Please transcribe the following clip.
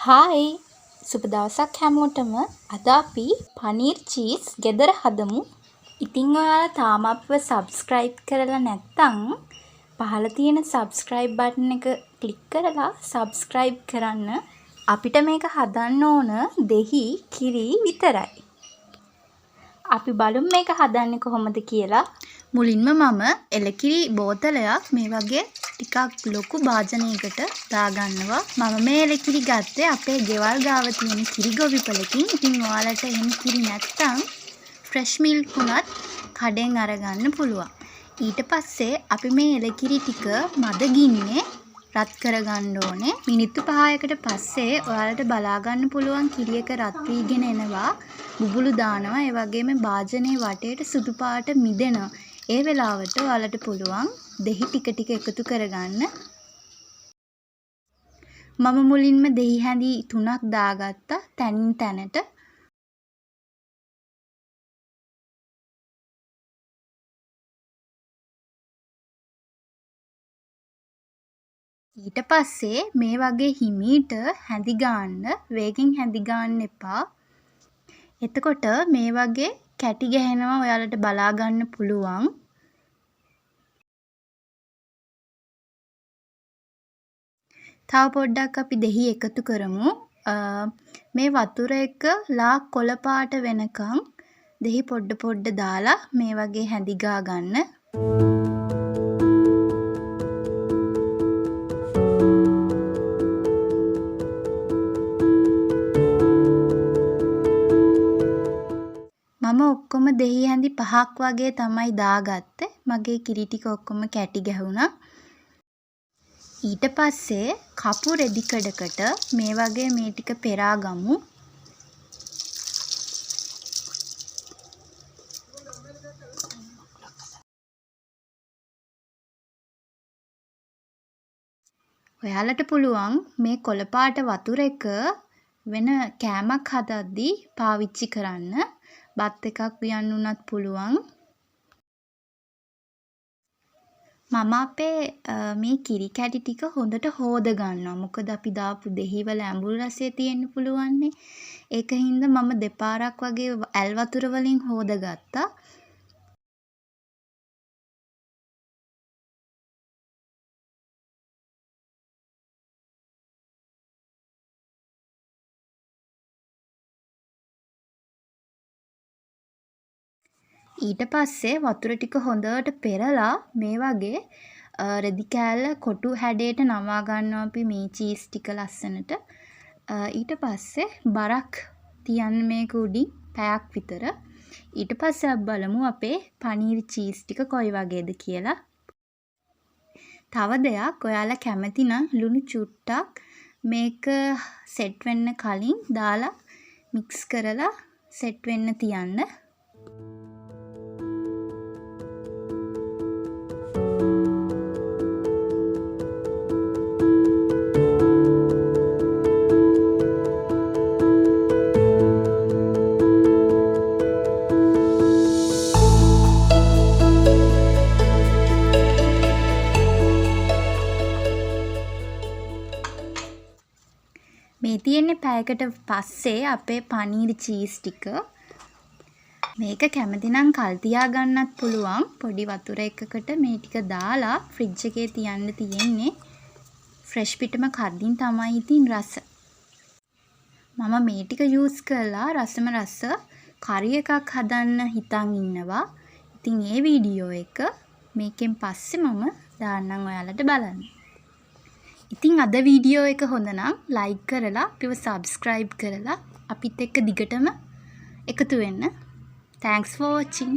Hi සුබ දවසක් හැමෝටම. අද අපි පනීර් චීස් ගෙදර හදමු. ඉතින් ඔයාලා තාම අපිව සබ්ස්ක්‍රයිබ් කරලා නැත්නම් පහළ තියෙන සබ්ස්ක්‍රයිබ් බටන් එක ක්ලික් කරලා සබ්ස්ක්‍රයිබ් කරන්න. අපිට මේක හදන්න ඕන දෙහි කිරි විතරයි. අපි බලමු මේක හදන්නේ කොහොමද කියලා. මුලින්ම මම එලකිරි බෝතලයක් මේ වගේ ටිකක් ලොකු භාජනයකට දාගන්නවා. මම මේ එලකිරි ගත්තේ අපේ ගෙවල් ගාව තියෙන කිරි ගොවිපලකින්. ඉතින් ඔයාලට එහෙම කිරි නැත්තම් ෆ්‍රෙෂ් මිල්ක් උනත් කඩෙන් අරගන්න පුළුවන්. ඊට පස්සේ අපි මේ එලකිරි ටික මද ගින්නේ රත් කරගන්න ඕනේ. මිනිත්තු 5කට පස්සේ ඔයාලට බලා ගන්න පුළුවන් කිරි එක රත් වීගෙන එනවා. බුබුලු දානවා. ඒ වගේම භාජනයේ වටේට සුදු පාට මිදෙනවා. ඒ වෙලාවට ඔයාලට පුළුවන් දෙහි ටික ටික එකතු කරගන්න. මම මුලින්ම දෙහි හැඳි 3ක් දාගත්තා තැනින් තැනට. ඊට පස්සේ මේ වගේ හිමීට හැඳි ගන්න, වේගෙන් හැඳි ගන්න එපා. එතකොට මේ වගේ කැටි ගැහෙනවා ඔයාලට බලා ගන්න පුළුවන්. තව පොඩ්ඩක් අපි දෙහි එකතු කරමු. මේ වතුර එක ලා කොළ පාට වෙනකන් දෙහි පොඩ දාලා මේ වගේ හැඳි ගා ගන්න. මම ඔක්කොම දෙහි හැඳි 5ක් වගේ තමයි දාගත්තේ. මගේ කිරි ටික ඔක්කොම කැටි ගැහුණා. ඊට පස්සේ කපු රෙදි කඩකට මේ වගේ මේ ටික පෙරා ගමු. ඔයාලට පුළුවන් මේ කොළ පාට වතුර එක වෙන කෑමක් හදද්දී පාවිච්චි කරන්න. බත් එකක් වියන්න උනත් පුළුවන්. මම අපේ මේ කිරි කැටි ටික හොඳට හොද ගන්නවා. මොකද අපි දාපු දෙහි වල ඇඹුල් රසය තියෙන්න පුළුවන්නේ. ඒක හින්දා මම දෙපාරක් වගේ ඇල් වතුර වලින් හොද ගත්තා. ඊට පස්සේ වතුර ටික හොඳට පෙරලා මේ වගේ රෙදි කෑල්ල කොටු හැඩයට නවා ගන්නවා අපි මේ චීස් ටික ලස්සනට. ඊට පස්සේ බරක් තියන්න මේක උඩින් පැයක් විතර. ඊට පස්සේ අපි බලමු අපේ පනීර් චීස් ටික කොයි වගේද කියලා. තව දෙයක් ඔයාලා කැමති නම් ලුණු චුට්ටක් මේක සෙට් වෙන්න කලින් දාලා මික්ස් කරලා සෙට් වෙන්න තියන්න. මේ තියෙන්නේ පැයකට පස්සේ අපේ පනීර් චීස් ටික. මේක කැමති නම් කල් තියා ගන්නත් පුළුවන්. පොඩි වතුර එකකට මේ ටික දාලා ෆ්‍රිජ් එකේ තියන්න තියෙන්නේ. ෆ්‍රෙෂ් පිටම කද්දින් තමයි ඉතින් රස. මම මේ ටික යූස් කරලා රසම රස කරි එකක් හදන්න හිතන් ඉන්නවා. ඉතින් ඒ වීඩියෝ එක මේකෙන් පස්සේ මම දාන්නම් ඔයාලට බලන්න. ඉතින් අද වීඩියෝ එක හොඳ නම් ලයික් කරලා අපිව සබ්ස්ක්‍රයිබ් කරලා අපිත් එක්ක දිගටම එකතු වෙන්න. Thanks for watching.